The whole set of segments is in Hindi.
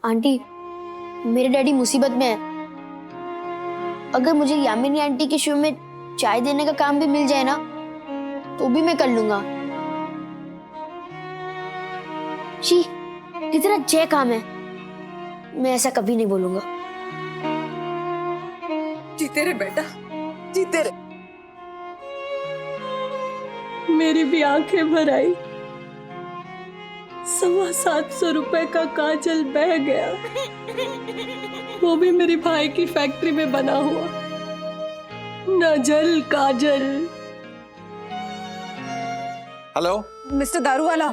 आंटी, मेरे डैडी मुसीबत में है। अगर मुझे यामिनी आंटी के शो में चाय देने का काम भी मिल जाए ना, तो भी मैं कर लूंगा। जी, कितना जय काम है। मैं ऐसा कभी नहीं बोलूंगा। जीते रहे बेटा, जीते रहे। मेरी भी आंखें भर आई। 750 रुपए का काजल बह गया, वो भी मेरी भाई की फैक्ट्री में बना हुआ। न जल काजल। हेलो मिस्टर दारूवाला,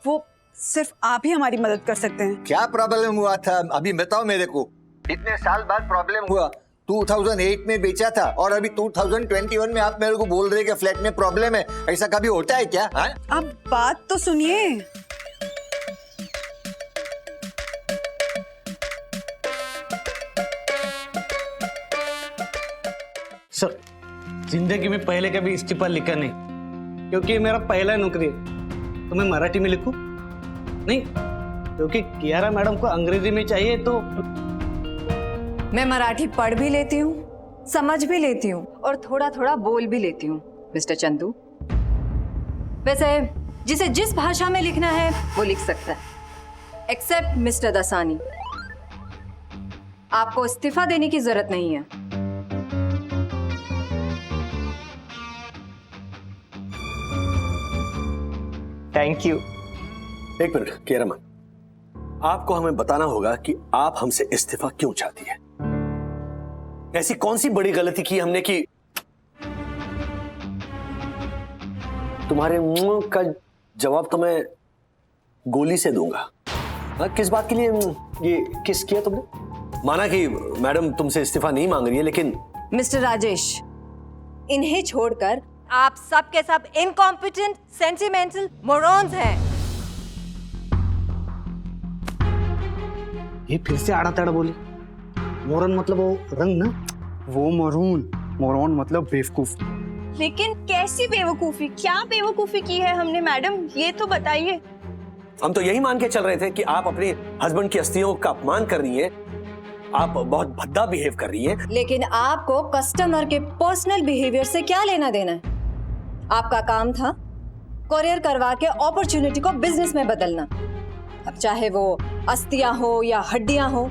वो सिर्फ आप ही हमारी मदद कर सकते हैं। क्या प्रॉब्लम हुआ था अभी बताओ मेरे को। इतने साल बाद प्रॉब्लम हुआ। 2008 में बेचा था और अभी 2021 में आप मेरे को बोल रहे कि फ्लैट में प्रॉब्लम है। ऐसा कभी होता है क्या? हाँ? आप बात तो सुनिए। सर, जिंदगी में पहले कभी इस्तीफा लिखा नहीं, क्योंकि ये मेरा पहला नौकरी है। तो मैं मराठी में लिखूं? नहीं, क्योंकि कियारा मैडम को अंग्रेजी में चाहिए तो। मैं मराठी पढ़ भी लेती हूँ, समझ भी लेती हूँ और थोड़ा थोड़ा बोल भी लेती हूँ मिस्टर चंदू। वैसे जिसे जिस भाषा में लिखना है वो लिख सकता है, एक्सेप्ट मिस्टर दसानी। आपको इस्तीफा देने की जरूरत नहीं है। Thank you. एक मिनट कियारा मैम, आपको हमें बताना होगा कि आप हमसे इस्तीफा क्यों चाहती है। ऐसी कौन सी बड़ी गलती की हमने कि तुम्हारे मुंह का जवाब तो मैं गोली से दूंगा। हाँ, किस बात के लिए ये किस किया तुमने? माना कि मैडम तुमसे इस्तीफा नहीं मांग रही है, लेकिन मिस्टर राजेश, इन्हें छोड़कर आप सब के सब इनकॉम्पिटेंट सेंटिमेंटल मोरॉन्स हैं। ये फिर से आड़ा तड़ा बोली। मोरन मतलब वो रंग ना? वो मोरॉन मतलब बेवकूफ। लेकिन कैसी बेवकूफी, क्या बेवकूफी की है हमने मैडम, ये तो बताइए। हम तो यही मान के चल रहे थे कि आप अपने हस्बैंड की अस्थियों का अपमान कर रही हैं, आप बहुत भद्दा बिहेव कर रही हैं। लेकिन आपको कस्टमर के पर्सनल बिहेवियर से क्या लेना देना है? आपका काम था कोरियर करवा के अपॉर्चुनिटी को बिजनेस में बदलना। अब चाहे वो अस्थियां हो या हड्डियां हो,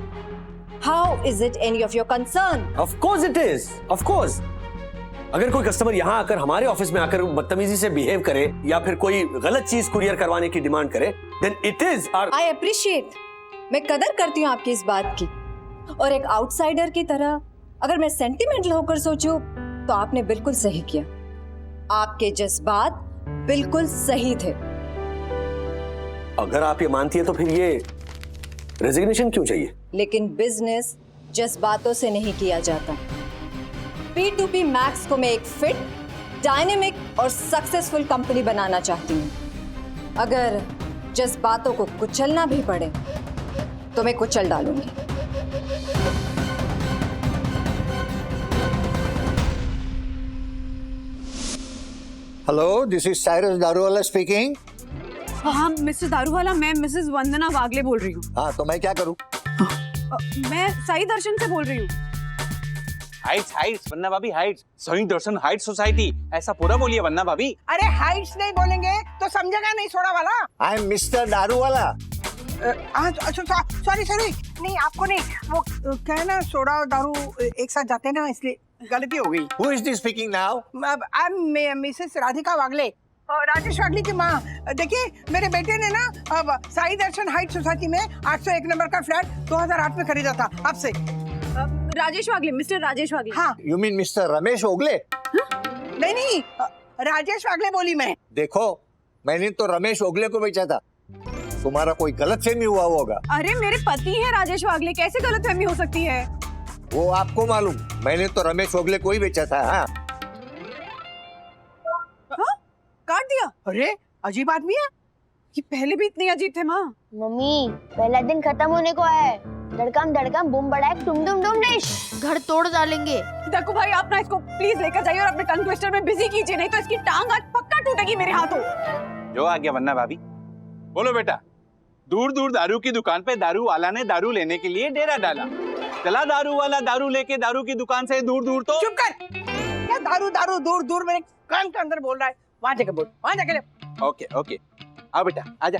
how is it any of your concern? Of course it is, of course. अगर कोई कस्टमर यहाँ आकर हमारे ऑफिस में आकर बदतमीजी से बिहेव करे या फिर कोई गलत चीज कुरियर करवाने की डिमांड करे, then it is our. I appreciate, मैं कदर करती हूँ आपकी इस बात की। और एक आउटसाइडर की तरह अगर मैं सेंटिमेंटल होकर सोचूं तो आपने बिल्कुल सही किया। आपके जज्बात बिल्कुल सही थे। अगर आप ये मानती है तो फिर ये रेजिग्नेशन क्यों चाहिए? लेकिन बिजनेस जज्बातों से नहीं किया जाता। P2P मैक्स को मैं एक फिट, डायनेमिक और सक्सेसफुल कंपनी बनाना चाहती हूँ। अगर जज्बातों को कुचलना भी पड़े तो मैं कुचल डालूंगी। Hello, this is Cyrus Daruwalla speaking. हाँ मिस्टर दारूवाला, मैं मिसेस वंदना वागले बोल रही हूँ। हाँ, तो मैं क्या करूँ? मैं साई दर्शन से बोल रही हूँ। हाइट्स वन्ना भाभी, हाइट्स साई दर्शन हाइट सोसाइटी, ऐसा पूरा बोलिए वन्ना भाभी। अरे हाइट्स नहीं बोलेंगे तो समझेगा नहीं सोडा वाला। I am mister Daruwalla. अच्छा सॉरी नहीं, आपको नहीं, वो क्या है ना, सोडा और दारू एक साथ जाते हैं ना, इसलिए गलती हो गई। Who is this speaking now? I am Mrs Radhika Wagle, Rajesh Wagle की माँ। देखिए मेरे बेटे ने ना अब साई दर्शन हाइट सोसाइटी में 801 नंबर का फ्लैट 2008 में खरीदा था आपसे। राजेश वागले, मिस्टर राजेश वागले। हाँ। You mean mister Ramesh Ogale? नहीं, राजेश वागले बोली मैं। देखो, मैंने तो रमेश ओगले को बेचा था। तुम्हारा कोई गलतफहमी हुआ होगा। अरे मेरे पति हैं राजेश वागले, कैसे गलतफहमी हो सकती है? वो आपको मालूम, मैंने तो रमेश ओगले को ही बेचा था। हाँ, काट दिया? अरे अजीब आदमी है। ये पहले भी इतनी अजीब थे माँ। मम्मी, पहला दिन खत्म होने को है। धड़कम बूम बड़ाक टुम टुम टुम डिश, घर तोड़ डालेंगे। देखो भाई, आप ना इसको प्लीज लेकर जाइए और अपने टंग ट्विस्टर में बिजी कीजिए, नहीं तो इसकी टांग आज पक्का टूटेगी मेरे हाथों। जो आ गया वन्ना भाभी, बोलो बेटा। दूर दूर दारू की दुकान पे दारू वाला ने दारू लेने के लिए डेरा डाला। चला दारू वाला दारू लेके दारू की दुकान से दूर दूर तो चुप कर। क्या दारू दारू दूर दूर मेरे कान के अंदर बोल रहा है? वहां जाके बोल, वहां जाके ले। ओके ओके, आ बेटा आजा।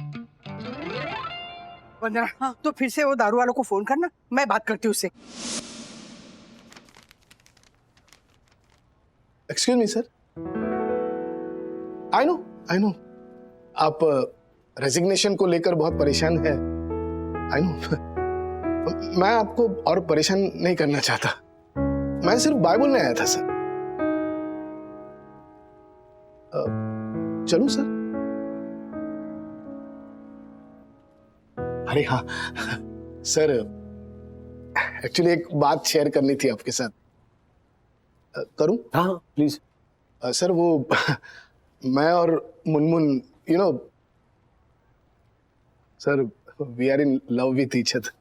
वंदना, हाँ, तो फिर से वो दारू वालों को फोन करना, मैं बात करती हूँ उससे। Excuse me sir, I know आप रेजिग्नेशन को लेकर बहुत परेशान है। आई नो मैं आपको और परेशान नहीं करना चाहता, मैं सिर्फ बाय बोलने आया था सर। चलूं सर? अरे हाँ सर, एक्चुअली एक बात शेयर करनी थी आपके साथ। करूं? हाँ प्लीज। सर वो मैं और Munmun you know sir we are in love with each other.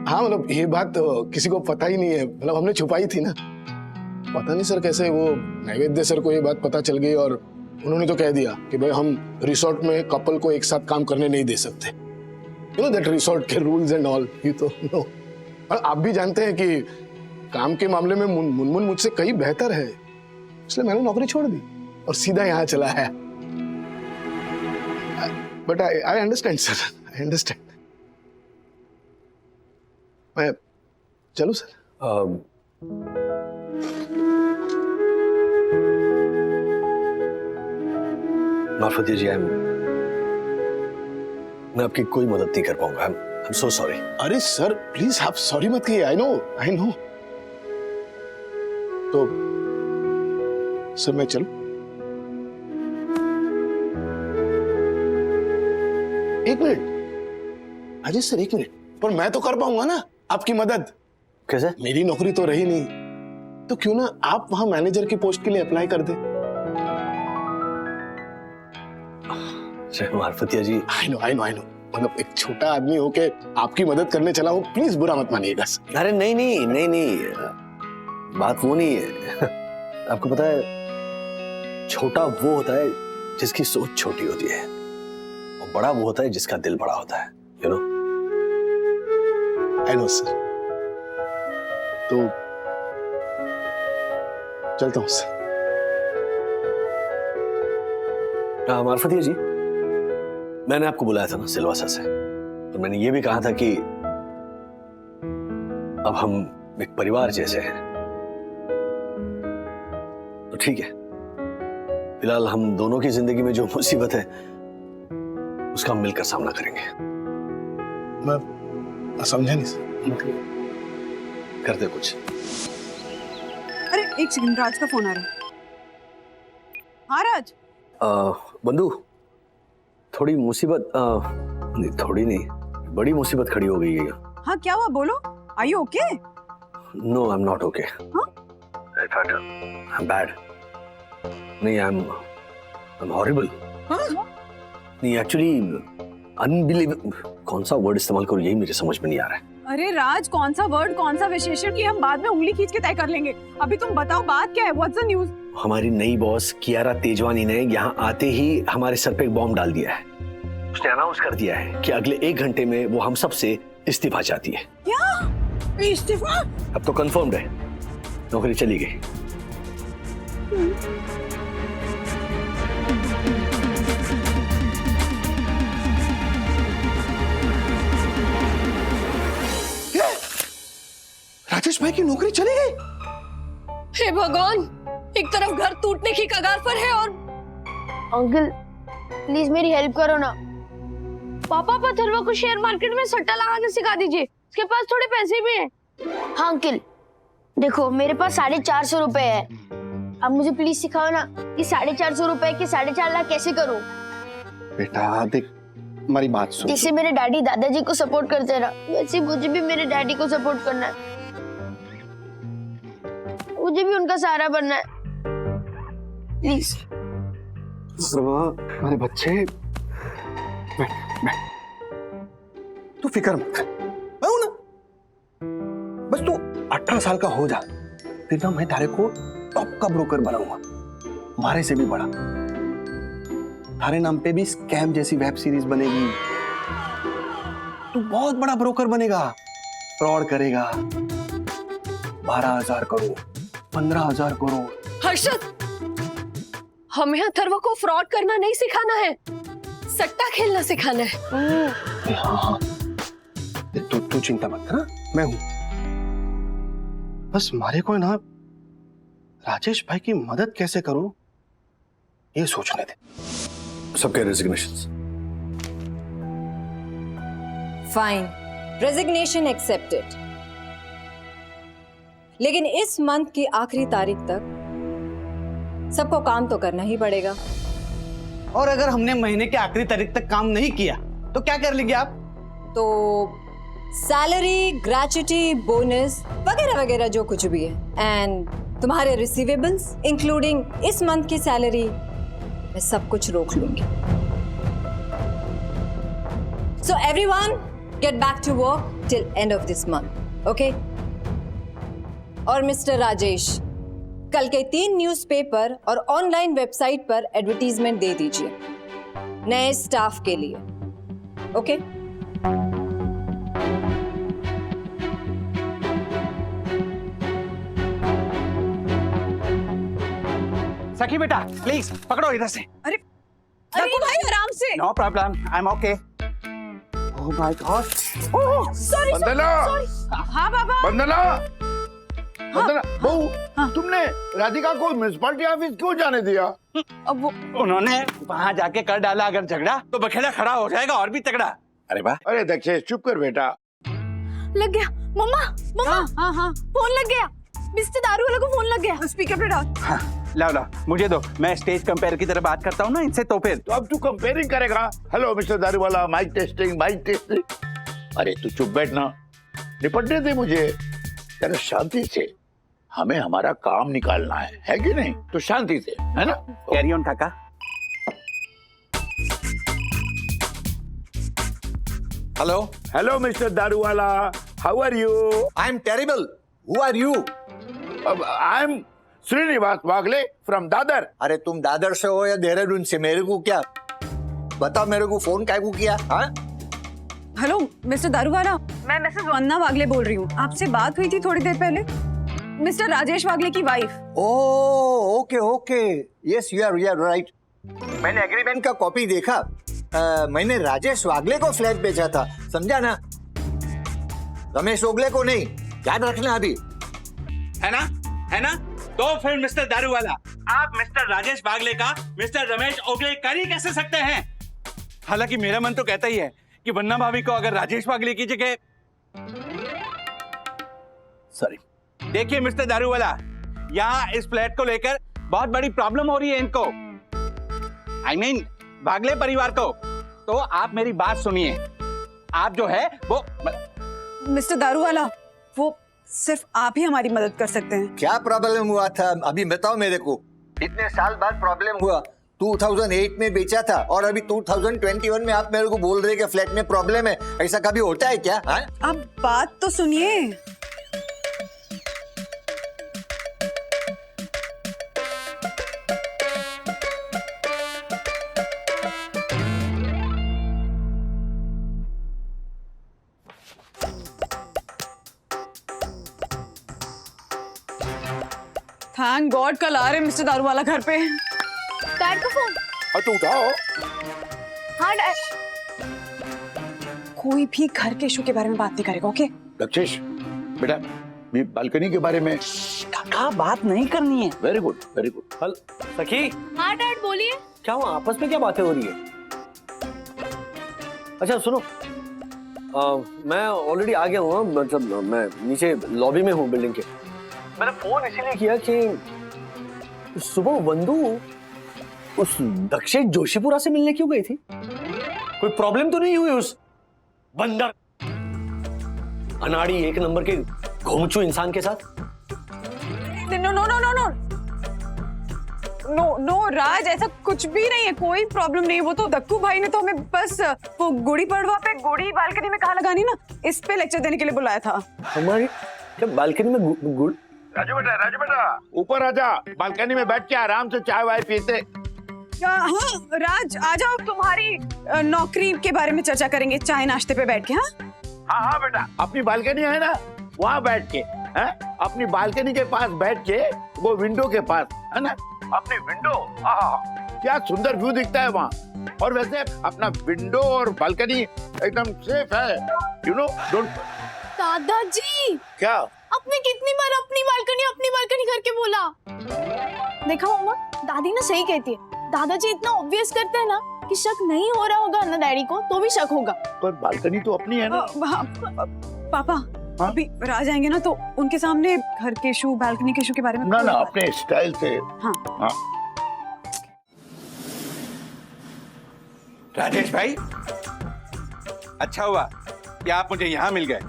हाँ मतलब ये बात तो किसी को पता ही नहीं है, मतलब हमने छुपाई थी ना। पता नहीं सर कैसे वो नैवेद्य सर को ये बात पता चल गई और उन्होंने तो कह दिया कि भाई हम रिसोर्ट में कपल को एक साथ काम करने नहीं दे सकते। यू नो दैट रिसोर्ट के रूल्स एंड ऑल, यू तो नो। और आप भी जानते हैं कि काम के मामले में मुनमुन मुझसे कहीं बेहतर है, इसलिए मैंने नौकरी छोड़ दी और सीधा यहाँ चला है। But I understand sir, I understand. मैं चलूं सर? मार्फतिया जी, मैं आपकी कोई मदद नहीं कर पाऊंगा। I am so sorry. अरे सर प्लीज आप सॉरी मत कहिए, आई नो। तो सर मैं चलूं? एक मिनट अजय सर, एक मिनट, पर मैं तो कर पाऊंगा ना आपकी मदद। कैसे? मेरी नौकरी तो रही नहीं, तो क्यों ना आप वहां मैनेजर की पोस्ट के लिए अप्लाई कर दे। मार्फतिया जी, आई नो मतलब एक छोटा आदमी होके आपकी मदद करने चला हूं, प्लीज बुरा मत मानिएगा सर। अरे नहीं, बात वो नहीं है। आपको पता है, छोटा वो होता है जिसकी सोच छोटी होती है, और बड़ा वो होता है जिसका दिल बड़ा होता है, you know. I know sir, तो चलता हूं सर। मार्फतिया जी, मैंने आपको बुलाया था ना सिलवासा से, तो मैंने ये भी कहा था कि अब हम एक परिवार जैसे हैं। तो ठीक है, फिलहाल हम दोनों की जिंदगी में जो मुसीबत है उसका हम मिलकर सामना करेंगे। मैं समझा नहीं सर, करते कुछ। अरे एक सेकंड, राज का फोन आ रहा है। हाँ राज। बंधु, थोड़ी मुसीबत, नहीं थोड़ी नहीं, बड़ी मुसीबत खड़ी हो गई है। हाँ क्या हुआ, बोलो। Are you okay? No, I am not okay. I thought I am bad. नहीं, आई एम हॉरिबल। नहीं, एक्चुअली अनबिलीवेबल, कौन सा वर्ड इस्तेमाल करूं यही मेरे समझ में नहीं आ रहा है। अरे राज, कौन सा वर्ड, कौन सा विशेषण की हम बाद में उंगली खींच के तय कर लेंगे। अभी तुम बताओ बात क्या है, व्हाट्स द न्यूज़? हमारी नई बॉस कियारा तेजवानी ने यहाँ आते ही हमारे सर पे एक बॉम्ब डाल दिया है। उसने अनाउंस कर दिया है कि अगले 1 घंटे में वो हम सब से इस्तीफा चाहती है। क्या इस्तीफा? अब तो कंफर्म्ड है, नौकरी चली गई। राजेश भाई की नौकरी चली गई? हे भगवान, एक तरफ घर टूटने की कगार पर है और अंकल प्लीज मेरी हेल्प करो ना। पापा पथरवा को शेयर मार्केट में सट्टा लगाना सिखा दीजिए, उसके पास थोड़े पैसे भी हैं। हाँ अंकल, देखो मेरे पास 450 रुपए है, अब मुझे प्लीज सिखाओ ना कि 450 रुपए के 4.5 लाख कैसे करूं। बेटा देख, हमारी बात सुन। जैसे मेरे डैडी दादाजी को सपोर्ट करते हैं ना, वैसे मुझे भी मेरे डैडी को सपोर्ट करना है, मुझे भी उनका सहारा बनना है, प्लीज। हमारे बच्चे, बैठ। तू फिक्र मत कर, मैं हूं ना। बस तू 18 साल का हो जा, फिर ना मैं तारे को टॉप का ब्रोकर बनाऊंगा, हमारे से भी बड़ा। तारे नाम पे भी स्कैम जैसी वेब सीरीज बनेगी, तू बहुत बड़ा ब्रोकर बनेगा, फ्रॉड करेगा। 12,000 करोड़, 15,000 करोड़। हर्षद, हमें अथर्व को फ्रॉड करना नहीं सिखाना है, सट्टा खेलना सिखाना है। हाँ, तू चिंता मत कर, मैं हूं। बस मारे को ना राजेश भाई की मदद कैसे करूं ये सोचने दे। सबके रेजिग्नेशंस। Fine, resignation accepted. लेकिन इस मंथ की आखिरी तारीख तक सबको काम तो करना ही पड़ेगा। और अगर हमने महीने के आखिरी तारीख तक काम नहीं किया तो क्या कर लेंगे आप? तो सैलरी, ग्रेच्युटी, बोनस वगैरह वगैरह जो कुछ भी है, एंड तुम्हारे रिसीवेबल्स इंक्लूडिंग इस मंथ की सैलरी, मैं सब कुछ रोक लूंगी। So everyone get back to work till end of this month, okay? और मिस्टर राजेश, कल के 3 न्यूज़पेपर और ऑनलाइन वेबसाइट पर एडवर्टीजमेंट दे दीजिए नए स्टाफ के लिए, ओके? सखी बेटा प्लीज पकड़ो इधर से। अरे दक्कू भाई आराम से। No problem, I am okay. Oh my god. Sorry Vandana, हाँ बाबा। वंदना, वंदना बहू, तुमने राधिका को म्युनिसिपैलिटी ऑफिस क्यों जाने दिया? अब वो उन्होंने वहाँ जाके कर डाला अगर झगड़ा तो बखेड़ा खड़ा हो जाएगा और भी तगड़ा। अरे वाह। अरे दक्षेश चुप कर बेटा। लग गया मम्मा, मम्मा। हाँ फोन लग गया, मिस्टर दारू वाला को फोन लग गया। स्पीकर पे डाल। हाँ, लाओ मुझे दो, मैं स्टेज कंपेयर की तरह बात करता हूँ ना इनसे, तो फिर तो अब तू कंपेयरिंग करेगा? Hello mister Daruwala, mike testing, mike testing. अरे तू चुप बैठ ना, निपटने दे मुझे जरा शांति से। हमें हमारा काम निकालना है कि नहीं? तो शांति से, है ना? कैरी ऑन काका। Hello hello mister Daruwala, how are you? I am terrible. Who are you? I am Shrinivas Wagle from Dadar. अरे तुम दादर से हो या देहरादून से, मेरे को क्या बताओ, मेरे को फोन काय को किया? हाँ, हेलो मिस्टर दारूवाला, मैं मिसेस वंदना वागले बोल रही हूँ। आपसे बात हुई थी थोड़ी देर पहले, मिस्टर राजेश वागले की wife. Oh okay okay, yes you are right. मैंने एग्रीमेंट का कॉपी देखा। मैंने राजेश वागले को फ्लैट बेचा था, समझा ना? रमेश ओगले को नहीं, याद रखना अभी, है ना? है ना? तो फिर मिस्टर दारूवाला, आप मिस्टर राजेश वागले का मिस्टर रमेश ओगले कर ही कैसे सकते हैं? हालांकि मेरा मन तो कहता ही है कि वंदना भाभी को अगर राजेश वागले की जगह। सॉरी। देखिए मिस्टर दारूवाला, यहाँ इस फ्लैट को लेकर बहुत बड़ी प्रॉब्लम हो रही है इनको, आई मीन वागले परिवार को। तो आप मेरी बात सुनिए, आप जो है वो मिस्टर दारूवाला, वो सिर्फ आप ही हमारी मदद कर सकते हैं। क्या प्रॉब्लम हुआ था अभी बताओ मेरे को। इतने साल बाद प्रॉब्लम हुआ, 2008 में बेचा था और अभी 2021 में आप मेरे को बोल रहे कि फ्लैट में प्रॉब्लम है। ऐसा कभी होता है क्या? हाँ? आप बात तो सुनिए। थैंक गॉड कल आ रहे मिस्टर दारूवाला घर पे। डैड का फोन। हाँ तो उठाओ। हाँ डैड। कोई भी घर के इशू के बारे में बात नहीं करेगा, ओके? दक्षेश बेटा, मैं बालकनी के बारे में। काका बात नहीं करनी है। Very good very good. हल सखी, हाँ डैड बोलिए। क्या हुआ? आपस में क्या बातें हो रही है? अच्छा सुनो, मैं ऑलरेडी आ गया हूँ, मतलब मैं नीचे लॉबी में हूँ बिल्डिंग के। मैंने फोन इसीलिए किया कि सुबह वंदू उस दक्षेश जोशीपुरा से मिलने क्यों गई थी? कोई प्रॉब्लम तो नहीं हुई उस बंदर अनाड़ी 1 नंबर के घोंचू इंसान के साथ? No no no no no no no Raj, ऐसा कुछ भी नहीं है, कोई प्रॉब्लम नहीं। वो तो दक्कू भाई ने तो हमें बस वो गुड़ी पड़वा पे गुड़ी बालकनी में कहाँ लगानी ना, इस पे लेक्चर देने के लिए बुलाया था। हमारी क्या बालकनी में गुड़? राजू बेटा ऊपर आजा, बालकनी में बैठ के आराम से चाय वाय पीते। हाँ राज, आ जाओ, तुम्हारी नौकरी के बारे में चर्चा करेंगे चाय नाश्ते पे बैठ के। हाँ हाँ हाँ बेटा, अपनी बालकनी है ना, वहाँ बैठ के, है अपनी बालकनी के पास बैठ के, वो विंडो के पास है ना, अपनी विंडो, क्या सुंदर व्यू दिखता है वहाँ। और वैसे अपना विंडो और बालकनी एकदम सेफ है, यू नो, डोंट। दादाजी, क्या आपने कितनी बार अपनी बालकनी करके बोला? देखा मम्मा, दादी ना सही कहती है। दादाजी इतना ऑब्वियस करते हैं ना कि शक नहीं हो रहा होगा ना डैडी को, तो भी शक होगा। पर बालकनी तो अपनी है ना। पापा, हाँ? अभी राज आएंगे ना तो उनके सामने घर के शू, बालकनी के शू के बारे में ना अपने स्टाइल से। हाँ हाँ। राजेश भाई, अच्छा हुआ कि आप मुझे यहाँ मिल गए।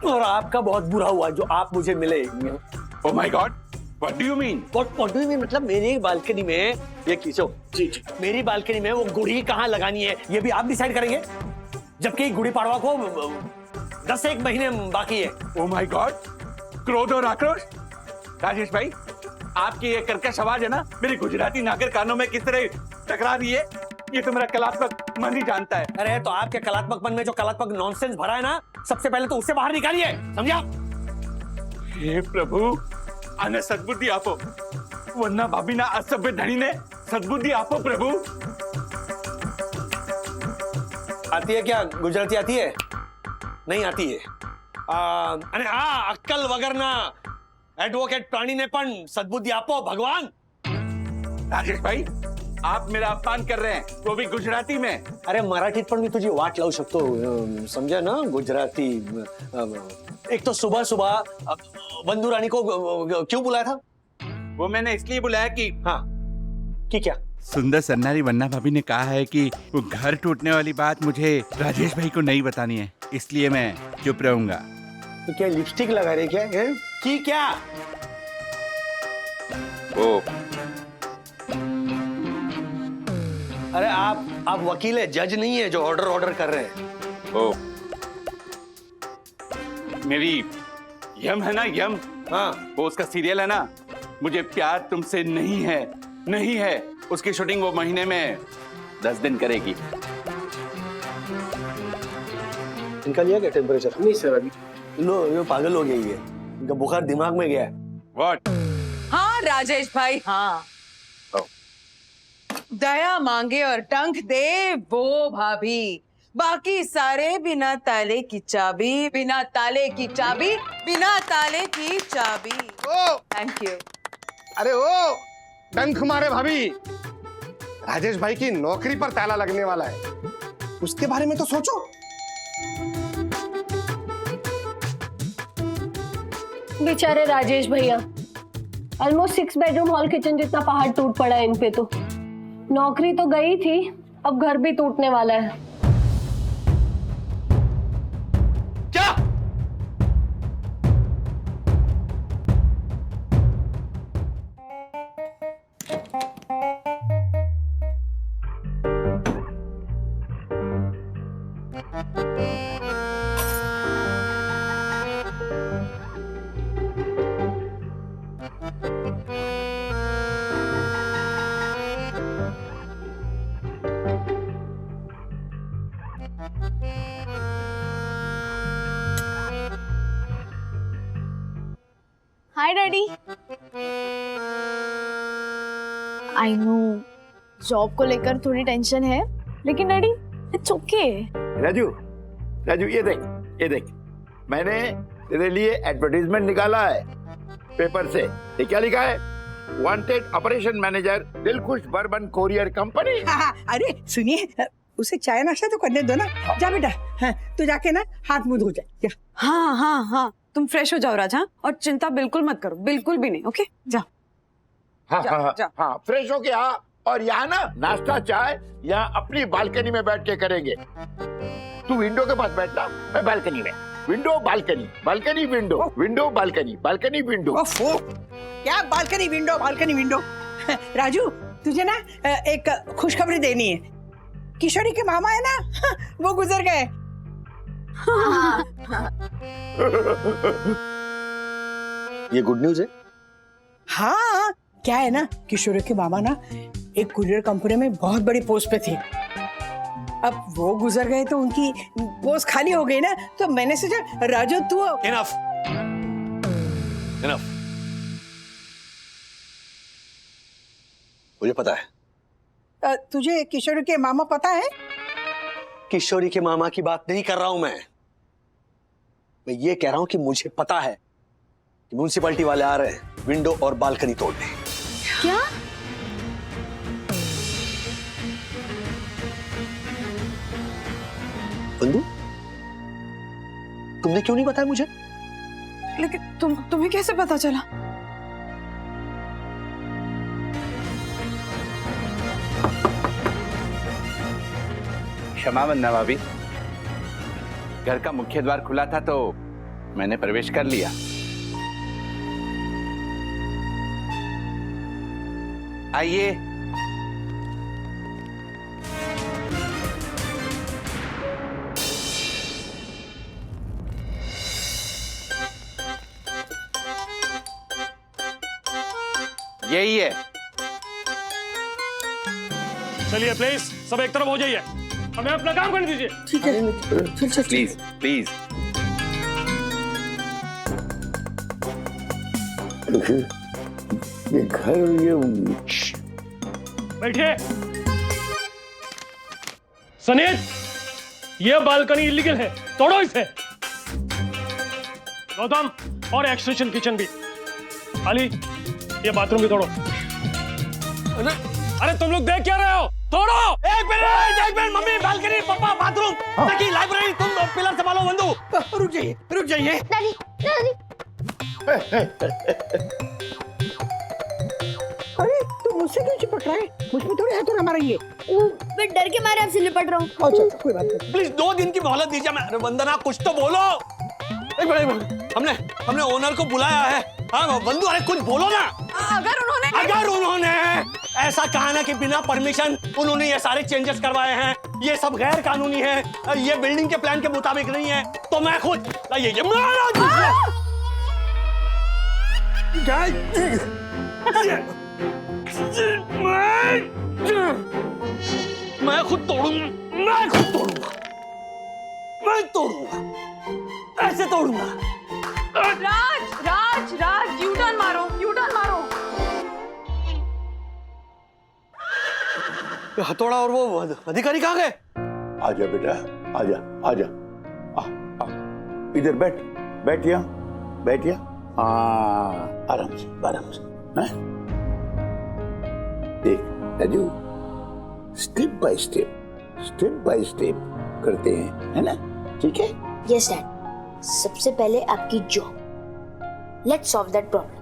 और आपका बहुत बुरा हुआ जो आप मुझे मिले। ओह my God, what do you mean? What do you mean? मतलब मेरी बालकनी में ये किसो जी मेरी बालकनी में वो गुड़ी कहाँ लगानी है ये भी आप डिसाइड करेंगे, जबकि गुड़ी पाड़वा को 10 महीने बाकी है। ओह माय गॉड, क्रोध और आक्रोश। राजेश भाई, आपकी ये कर्कश आवाज है ना, मेरी गुजराती नागर कानों में किस तरह टकरा रही है, ये तो मेरा कलात्मक मन ही जानता है। अरे तो आपके कलात्मक मन में जो कलात्मक नॉनसेंस भरा है ना, सबसे पहले तो उससे बाहर निकालिए, समझा? हे प्रभु, आने सद्बुद्धि आपो, वरना भाभी ना असभ्य धनी ने सद्बुद्धि आपो प्रभु। आती है क्या गुजराती? आती है? नहीं आती है। अरे हाँ, अक्कल वगरना एडवोकेट प्राणी ने पण सद्बुद्धि आपो भगवान। राजेश भाई, आप मेरा अपमान कर रहे हैं, वो भी गुजराती में। अरे मराठीत पण मी तुझी वाट लावू शकतो, समझा ना? गुजराती। एक तो सुबह सुबह बंधु रानी को क्यों बुलाया था? वो मैंने इसलिए बुलाया कि हाँ, कि क्या? सुंदर सन्नारी वन्ना भाभी ने कहा है कि वो घर टूटने वाली बात मुझे राजेश भाई को नहीं बतानी है, इसलिए मैं चुप रहूंगा। तो क्या लिपस्टिक लगा रहे क्या है? कि क्या? ओ, अरे आप वकील है, जज नहीं है जो ऑर्डर कर रहे हैं। ओ, मेरी यम है ना, यम। हाँ, वो उसका सीरियल है ना, मुझे प्यार तुमसे नहीं है, उसकी शूटिंग वो महीने में 10 दिन करेगी। इनका लिया क्या टेम्परेचर? नहीं सर, अभी लो, ये पागल हो गई है, इनका बुखार दिमाग में गया है। व्हाट? हाँ राजेश भाई, हाँ। दया मांगे और टंक दे वो भाभी, बाकी सारे बिना ताले की चाबी, बिना ताले की चाबी, बिना ताले की चाबी। ओ थैंक यू। अरे ओ डंक मारे भाभी, राजेश भाई की नौकरी पर ताला लगने वाला है, उसके बारे में तो सोचो। बेचारे राजेश भैया, ऑलमोस्ट 6 बेडरूम हॉल किचन जितना पहाड़ टूट पड़ा है इन पे। तो नौकरी तो गई थी, अब घर भी टूटने वाला है। क्या? हाय डैडी। आई नो जॉब को लेकर थोड़ी टेंशन है, लेकिन डैडी इट्स ओके। राजू, ये देख, मैंने तेरे लिए एडवर्टाइजमेंट निकाला है पेपर से। ये क्या लिखा है? Wanted operation manager, Dilkhush bourbon courier company. अरे सुनिए, उसे चाय नाश्ता तो करने दो ना। जा बेटा, हाँ, तू जाके ना हाथ मुंह धो जा। हाँ, तुम फ्रेश हो जाओ राजा, और चिंता बिल्कुल मत करो, बिल्कुल भी नहीं। ओके, जाओ। हाँ, फ्रेश हो के आ। और यहाँ ना नाश्ता चाय यहाँ अपनी बालकनी में बैठ के करेंगे। तू विंडो के पास बैठना, मैं बालकनी में। Window balcony, balcony window, window balcony, balcony window. ओफो, क्या बालकनी विंडो। राजू, तुझे ना एक खुशखबरी देनी है। किशोरी के मामा है ना, वो गुजर गए। ये गुड न्यूज है? हाँ, क्या है ना, किशोरी के मामा ना एक कुरियर कंपनी में बहुत बड़ी पोस्ट पे थी। अब वो गुजर गए तो उनकी पोस्ट खाली हो गई ना, तो मैंने सोचा राजू तू इनफ इनफ। मुझे पता है। तुझे किशोरी के मामा पता है? किशोरी के मामा की बात नहीं कर रहा हूं मैं ये कह रहा हूं कि मुझे पता है कि म्युनिसिपैलिटी वाले आ रहे हैं विंडो और बालकनी तोड़ने। क्या? बंधु, तुमने क्यों नहीं बताया मुझे? लेकिन तुम्हें कैसे पता चला? क्षमा वंदना भाभी, घर का मुख्य द्वार खुला था तो मैंने प्रवेश कर लिया। आइए। यही है। चलिए प्लीज सब एक तरफ हो जाइए, हमें अपना काम करने दीजिए। ठीक है, प्लीज प्लीज। ये घर ये बैठिए। सनीत, ये बालकनी इलीगल है, तोड़ो इसे। गौतम, और एक्सटेंशन किचन भी। अली, ये बाथरूम भी तोड़ो। अरे तुम लोग देख क्या रहे हो? तोड़ो। एक मिनट मम्मी, बालकनी, पापा, बाथरूम, देखिए लाइब्रेरी, तुम पिलर संभालो। बंधु रुक जाइए। दादी दादी अरे तुम मुझसे क्यों चिपक रहा है? मुझ पे थोड़ी हाथ मारेंगे। मैं डर के मारे आपसे लिपट रहा हूँ। अच्छा कोई बात नहीं। प्लीज 2 दिन की मोहलत दीजिए। मैं वंदना, कुछ तो बोलो। एक मिनट, हमने ओनर को बुलाया है। हाँ बंधु, अरे कुछ बोलो ना। अगर उन्होंने ऐसा कहा ना कि बिना परमिशन उन्होंने ये सारे चेंजेस करवाए हैं, ये सब गैर कानूनी है, ये बिल्डिंग के प्लान के मुताबिक नहीं है, तो मैं खुद मैं खुद तोड़ूंगा, मैं तोड़ूंगा, ऐसे तोड़ूंगा। राज यू टर्न मारो। हथौड़ा और वो अधिकारी कहाँ गए? आजा बेटा, आजा। इधर बैठ यहाँ। आराम से। हैं? देख राजू, स्टेप बाय स्टेप करते हैं, है ना? ठीक है? यस डैड, सबसे पहले आपकी job. Let's solve that problem.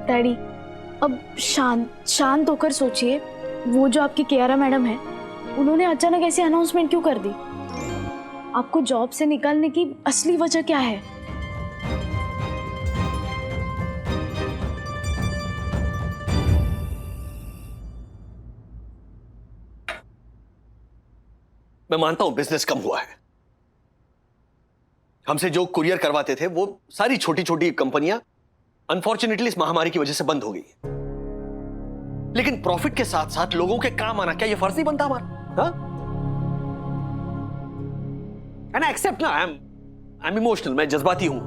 Daddy, अब शांत होकर सोचिए, वो जो आपकी कियारा मैडम है, उन्होंने अचानक ऐसी अनाउंसमेंट क्यों कर दी? आपको जॉब से निकालने की असली वजह क्या है? मैं मानता हूं बिजनेस कम हुआ है। हमसे जो कुरियर करवाते थे वो सारी छोटी छोटी कंपनियां अनफॉर्चुनेटली इस महामारी की वजह से बंद हो गई, लेकिन प्रॉफिट के साथ साथ लोगों के काम आना क्या ये फर्ज नहीं बनता हमारा? एंड एक्सेप्ट ना, आई एम इमोशनल, मैं जज्बाती हूं,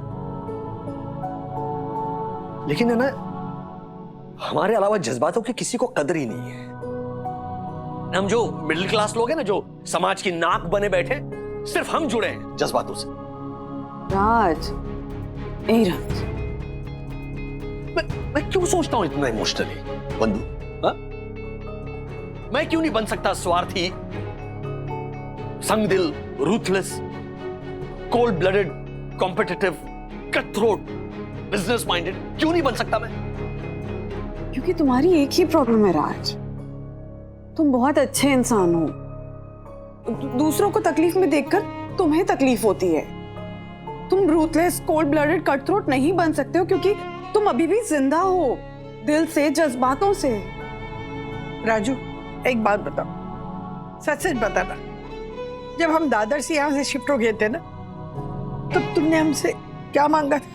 लेकिन है ना, हमारे अलावा जज्बातों की किसी को कदर ही नहीं है। हम जो मिडिल क्लास लोग हैं ना, जो समाज की नाक बने बैठे, सिर्फ हम जुड़े हैं जज्बातों से। राज, मैं क्यों सोचता हूं इतना इमोशनली बंधु? मैं क्यों नहीं बन सकता स्वार्थी, संगदिल, ruthless, cold blooded, competitive, cut throat, business minded? क्यों नहीं बन सकता मैं? क्योंकि तुम्हारी एक ही प्रॉब्लम है राज, तुम बहुत अच्छे इंसान हो। दूसरों को तकलीफ में देखकर तुम्हें तकलीफ होती है। तुम ruthless, cold blooded, cut throat नहीं बन सकते हो क्योंकि तुम अभी भी जिंदा हो, दिल से, जज्बातों से। राजू, एक बात बताओ, सच बताना, जब हम दादर से यहाँ से शिफ्ट हो गए थे ना, तब तुमने हमसे क्या मांगा था,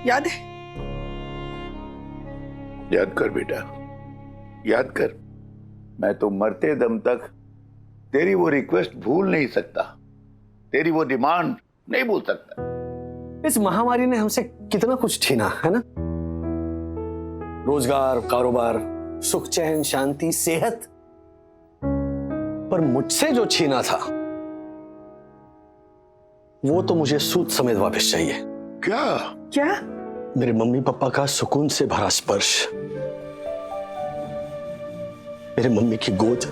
याद है? याद कर बेटा, याद कर, मैं तो मरते दम तक तेरी वो रिक्वेस्ट भूल नहीं सकता, तेरी वो डिमांड नहीं भूल सकता। इस महामारी ने हमसे कितना कुछ छीना है ना, रोजगार, कारोबार, सुख चैन, शांति, सेहत, पर मुझसे जो छीना था वो तो मुझे सूद समेत वापस चाहिए। क्या क्या? मेरे मम्मी पापा का सुकून से भरा स्पर्श, मेरे मम्मी की गोद,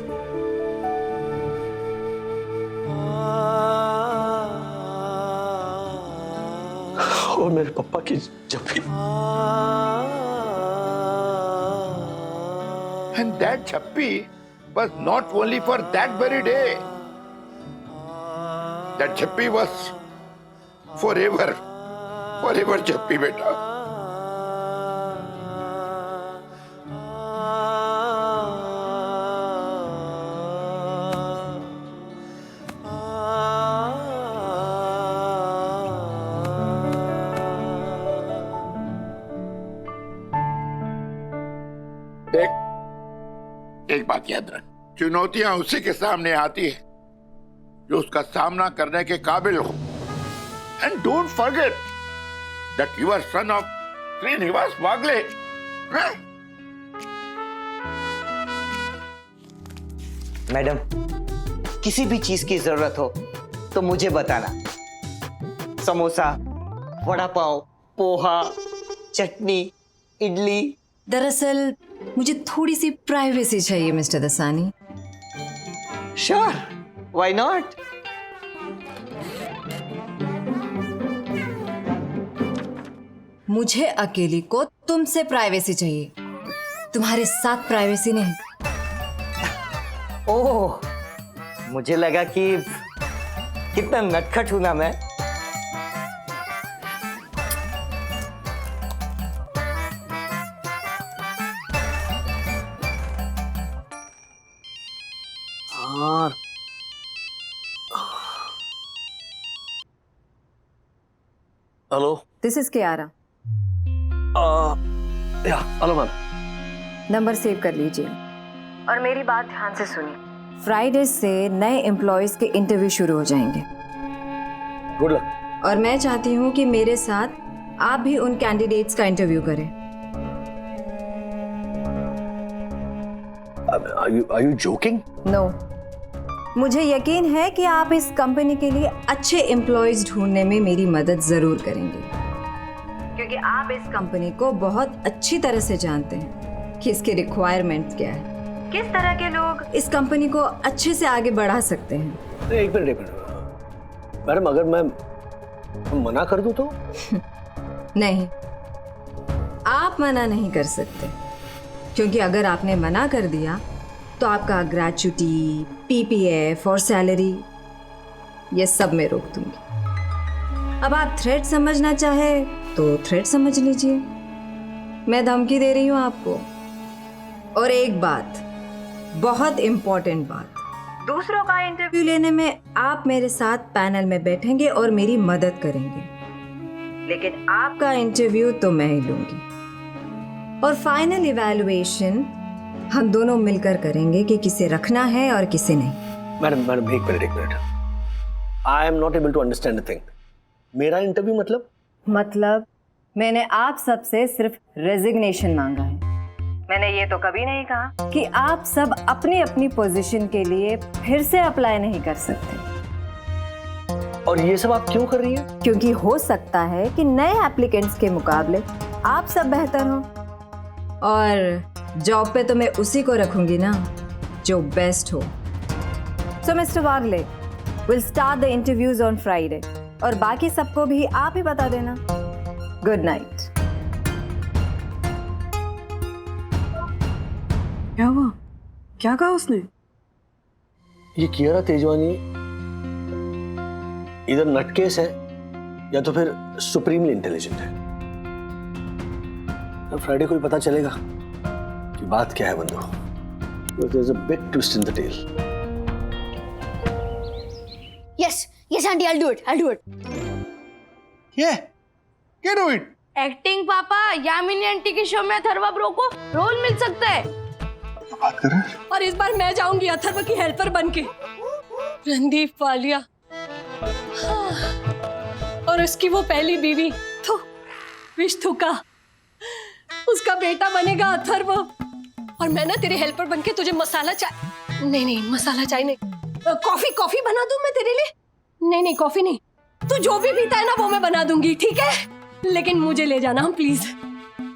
और मेरे पापा की जप्पी। And that Chappi was not only for that very day. That Chappi was forever, forever Chappi beta. एक बात याद रख, चुनौतियां उसी के सामने आती है जो उसका सामना करने के काबिल हो। And don't forget that you are son of Shrinivas Wagle. Madam, किसी भी चीज की जरूरत हो तो मुझे बताना। समोसा, वड़ा पाव, पोहा, चटनी, इडली। दरअसल मुझे थोड़ी सी प्राइवेसी चाहिए mister Dasani. Sure, why not. मुझे अकेली को तुमसे प्राइवेसी चाहिए, तुम्हारे साथ प्राइवेसी नहीं। ओह, मुझे लगा कि कितना नटखट हूं ना मैं। Hello, this is Kiara. Hello ma'am. Number save कर लीजिए और मेरी बात ध्यान से सुनिए। फ्राइडे से नए एम्प्लॉयज के इंटरव्यू शुरू हो जाएंगे। Good luck. और मैं चाहती हूँ कि मेरे साथ आप भी उन कैंडिडेट्स का इंटरव्यू करें। Are you joking? नो, मुझे यकीन है कि आप इस कंपनी के लिए अच्छे एम्प्लॉयज ढूंढने में मेरी मदद जरूर करेंगे, क्योंकि आप इस कंपनी को बहुत अच्छी तरह से जानते हैं कि इसके रिक्वायरमेंट्स क्या है, किस तरह के लोग इस कंपनी को अच्छे से आगे बढ़ा सकते हैं। एक मिनट मैडम, अगर मैं मना कर दूं तो? नहीं, आप मना नहीं कर सकते, क्योंकि अगर आपने मना कर दिया तो आपका ग्रेच्युटी, पीपीएफ और सैलरी ये सब मैं रोक दूंगी। अब आप थ्रेट समझना चाहे तो थ्रेट समझ लीजिए, मैं धमकी दे रही हूँ आपको। और एक बात, बहुत इंपॉर्टेंट बात, दूसरों का इंटरव्यू लेने में आप मेरे साथ पैनल में बैठेंगे और मेरी मदद करेंगे, लेकिन आपका इंटरव्यू तो मैं ही लूंगी। और फाइनल इवैल्यूएशन हम दोनों मिलकर करेंगे कि किसे रखना है और किसे नहीं। मैडम एक minute. I am not able to understand a thing. मेरा इंटरव्यू मतलब मैंने आप सबसे सिर्फ रेजिग्नेशन मांगा है। मैंने ये तो कभी नहीं कहा कि आप सब अपनी अपनी पोजीशन के लिए फिर से अप्लाई नहीं कर सकते। और ये सब आप क्यों कर रही हैं? क्योंकि हो सकता है कि नए एप्लीकेंट्स के मुकाबले आप सब बेहतर हो, और जॉब पे तो मैं उसी को रखूंगी ना जो बेस्ट हो। So mister Wagle, will start the interviews on Friday, और बाकी सबको भी आप ही बता देना। Good night. क्या हुआ? क्या कहा उसने? ये कियारा तेजवानी इधर नटकेस है या तो फिर सुप्रीमली इंटेलिजेंट है। अब फ्राइडे को ही पता चलेगा कि बात क्या है बंदो। There's a big twist in the tale. Yes, auntie, I'll do it. क्या डू इट? एक्टिंग पापा, यामिनी आंटी के शो में अथर्वा ब्रो को रोल मिल सकता है। बात कर रहे हैं? और इस बार मैं जाऊंगी अथर्व की हेल्पर बनके। रणदीप वालिया, हाँ। और उसकी वो पहली बीवी तो विष्णु का, उसका बेटा बनेगा अथर्व। और मैं ना तेरे हेल्पर बनके तुझे मसाला चाय, नहीं मसाला चाय नहीं, कॉफी बना दूं मैं तेरे लिए। नहीं कॉफी नहीं, तू जो भी पीता है ना वो मैं बना दूंगी, ठीक है? लेकिन मुझे ले जाना प्लीज।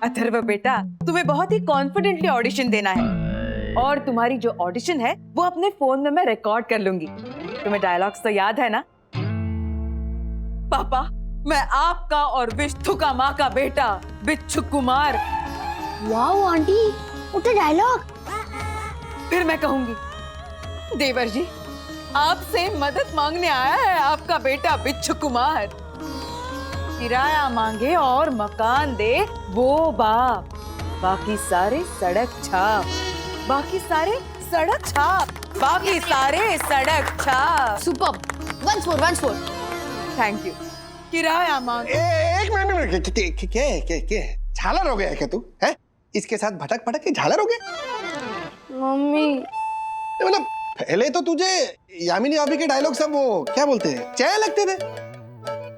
अथर्व बेटा, तुम्हें बहुत ही कॉन्फिडेंटली ऑडिशन देना है और तुम्हारी जो ऑडिशन है वो अपने फोन में मैं रिकॉर्ड कर लूंगी। तुम्हें डायलॉग्स तो याद है ना? पापा, मैं आपका और विष्णु का माँ का बेटा बिच्छू कुमार। वाओ आंटी, उठे डायलॉग। फिर मैं कहूंगी, देवर जी, आपसे मदद मांगने आया है आपका बेटा बिच्छू कुमार। किराया मांगे और मकान दे वो बाप, बाकी सारे सड़क छाप, बाकी सारे सड़क छाप, बाकी सारे सड़क छाप। Super, once more। Thank you. किराया मांगे। एक मिनट, क्या झालर हो गया है क्या तू? है इसके साथ भटक भटक के झालर हो गया? मम्मी, मतलब पहले तो तुझे यामिनी भाभी के डायलॉग सब वो क्या बोलते हैं, चय लगते थे।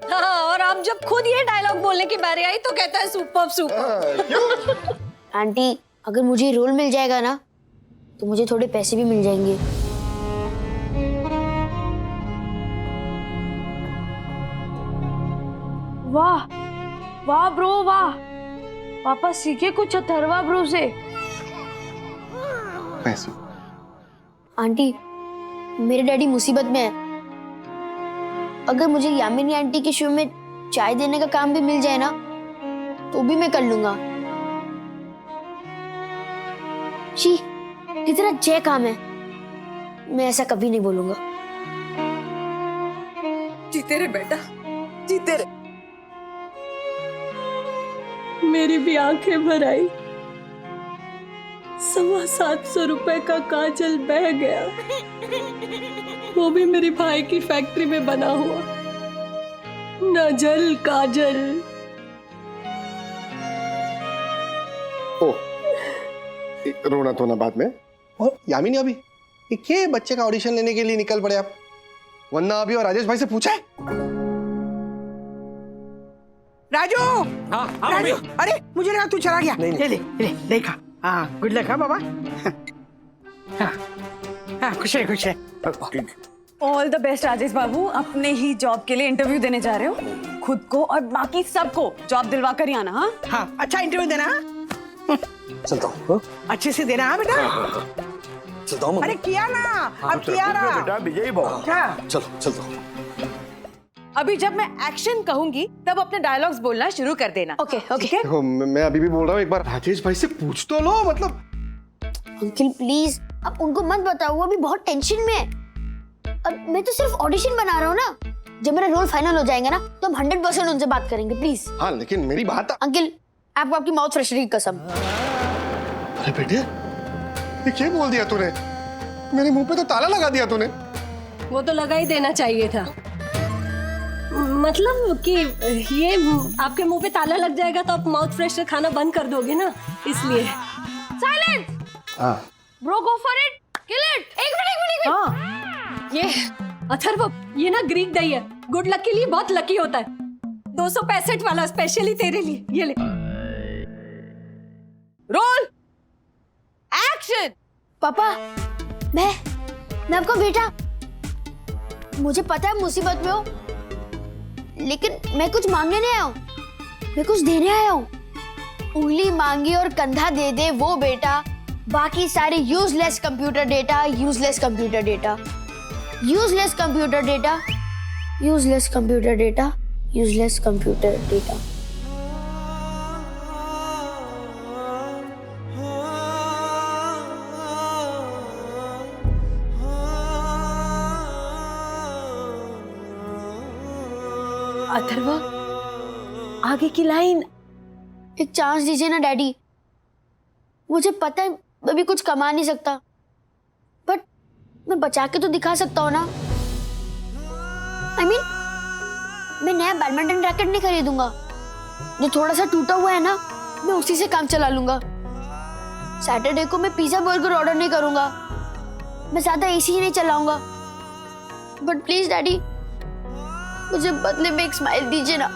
हाँ, और अब जब खुद ये डायलॉग बोलने की बारी आई तो कहता है सुपर। आंटी, अगर मुझे रोल मिल जाएगा ना तो मुझे थोड़े पैसे भी मिल जाएंगे। वाह वाह ब्रो वाह, पापा सीखे कुछ अथर्वा ब्रो से। पैसे? आंटी, मेरे डैडी मुसीबत में है। अगर मुझे यामिनी आंटी के शो में चाय देने का काम भी मिल जाए ना तो भी मैं कर लूंगा। शी, कितना जय काम है। मैं ऐसा कभी नहीं बोलूंगा। जीते रे बेटा, जीते रे। मेरी भी आंखें भर आई। 750 रुपए का काजल बह गया, वो भी मेरी भाई की फैक्ट्री में बना हुआ। न जल काजल। ओ, रोना तो ना बाद में। और यामिनी अभी ये क्या बच्चे का ऑडिशन लेने के लिए निकल पड़े आप? वरना अभी और राजेश भाई से पूछा है? राजू, राजू, अरे मुझे लगा तू चला गया। नहीं। ले देखा। हाँ, गुड लक। हाँ बाबा। हाँ, खुश है। ऑल द बेस्ट राजेश बाबू। अपने ही जॉब के लिए इंटरव्यू देने जा रहे हो। खुद को और बाकी सबको जॉब दिलवा कर ही आना। हाँ हाँ, अच्छा इंटरव्यू देना। चलता हूँ। अच्छे से देना। हाँ बेटा, चलता हूँ। अरे किया ना, अब किया ना बेटा, विजयी भाव। चलो चलता हूँ। अभी जब मैं एक्शन कहूंगी तब अपने डायलॉग्स बोलना शुरू कर देना। ओके। देखो, मैं अभी भी बोल रहा हूँ, एक बार राजेश भाई से पूछ तो लो। मतलब अंकल प्लीज, अब उनको मत बताओ, वो अभी बहुत टेंशन में है। अब मैं तो सिर्फ ऑडिशन बना रहा हूँ ना। जब मेरा रोल फाइनल हो जाएगा ना तो हम 100% उनसे बात करेंगे, प्लीज। हाँ, लेकिन मेरी बात। अंकल, आपको आपकी माउथ फ्रेशनर की कसम। अरे बेटे, ये क्या बोल दिया तूने? मेरे मुंह पे तो ताला लगा दिया तूने। वो तो लगा ही देना चाहिए था। मतलब कि ये आपके मुंह पे ताला लग जाएगा तो आप माउथ फ्रेशनर खाना बंद कर दोगे ना, इसलिए। साइलेंस। हाँ। Bro, go for it, kill it. एक मिनट। हाँ, ये अथर्व, ये ना ग्रीक दही है, गुड लक के लिए बहुत लकी होता है। 265 वाला स्पेशली तेरे लिए, ये ले। Roll action. पापा, मैं आपका बेटा। मुझे पता है मुसीबत में हो, लेकिन मैं कुछ मांगने नहीं आया हूँ, मैं कुछ देने आया हूँ। उंगली मांगी और कंधा दे दे वो बेटा, बाकी सारे useless computer data, useless computer data, useless computer data, useless computer data, useless computer data. Atharva, आगे की लाइन। एक चांस दीजिए ना डैडी। मुझे पता है मैं भी कुछ कमा नहीं सकता, बट मैं बचा के तो दिखा सकता हूँ ना। I mean, मैं नया बैडमिंटन रैकेट नहीं खरीदूंगा, जो थोड़ा सा टूटा हुआ है ना मैं उसी से काम चला लूंगा। सैटरडे को मैं पिज्जा बर्गर ऑर्डर नहीं करूंगा, मैं ज्यादा एसी ही नहीं चलाऊंगा। बट प्लीज डैडी, मुझे बदले में एक स्माइल दीजिए ना।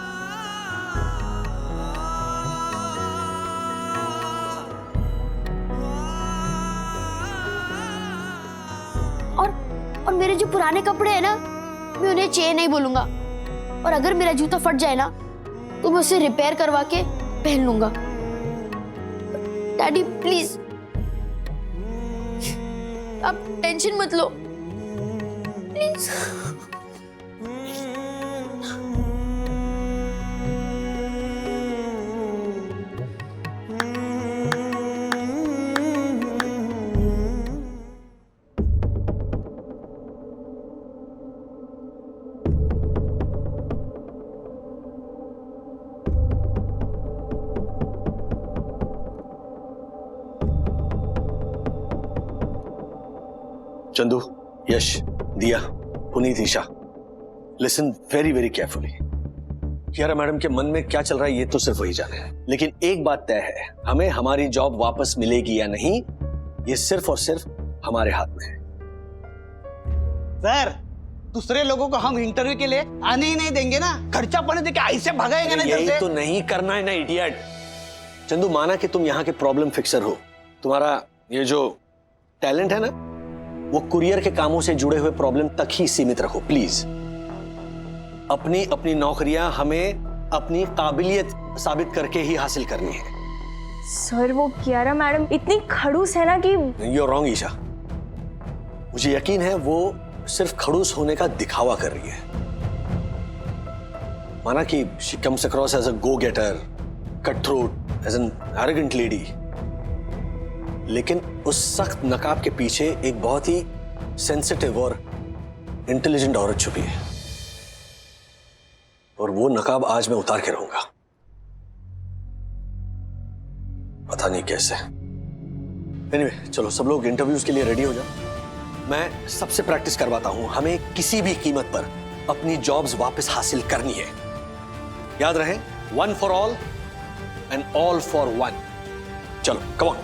और मेरे जो पुराने कपड़े हैं ना, मैं उन्हें चेन नहीं बोलूंगा। और अगर मेरा जूता फट जाए ना, तो मैं उसे रिपेयर करवा के पहन लूंगा। डैडी प्लीज, आप टेंशन मत लो please. Chandu, Yash, Diya, Puneet, Isha, listen very very carefully. Kiara madam के मन में क्या चल रहा है ये तो सिर्फ वही जाने है, लेकिन एक बात तय है, हमें हमारी जॉब वापस मिलेगी या नहीं, ये सिर्फ और सिर्फ हमारे हाथ में है। सर, दूसरे लोगों को हम इंटरव्यू के लिए आने ही नहीं देंगे ना, खर्चा पानी देके ऐसे भगाएंगे ना। यही तो नहीं करना है ना इडियट। चंदू, माना कि तुम यहाँ के प्रॉब्लम फिक्सर हो, तुम्हारा ये जो टैलेंट है ना, वो कुरियर के कामों से जुड़े हुए प्रॉब्लम तक ही सीमित रखो प्लीज। अपनी अपनी नौकरियां हमें अपनी काबिलियत साबित करके ही हासिल करनी है। सर, वो कियारा मैडम इतनी खड़ूस है ना कि You're wrong, ईशा। मुझे यकीन है वो सिर्फ खड़ूस होने का दिखावा कर रही है। माना कि she comes across as a go-getter, cutthroat, as an arrogant lady, लेकिन उस सख्त नकाब के पीछे एक बहुत ही सेंसिटिव और इंटेलिजेंट औरत छुपी है, और वो नकाब आज मैं उतार के रहूंगा, पता नहीं कैसे। एनीवे, चलो सब लोग इंटरव्यूज के लिए रेडी हो जाओ। मैं सबसे प्रैक्टिस करवाता हूं। हमें किसी भी कीमत पर अपनी जॉब्स वापस हासिल करनी है। याद रहे, 1 for all and all for 1। चलो, कम ऑन।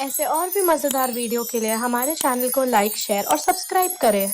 ऐसे और भी मजेदार वीडियो के लिए हमारे चैनल को लाइक, शेयर और सब्सक्राइब करें।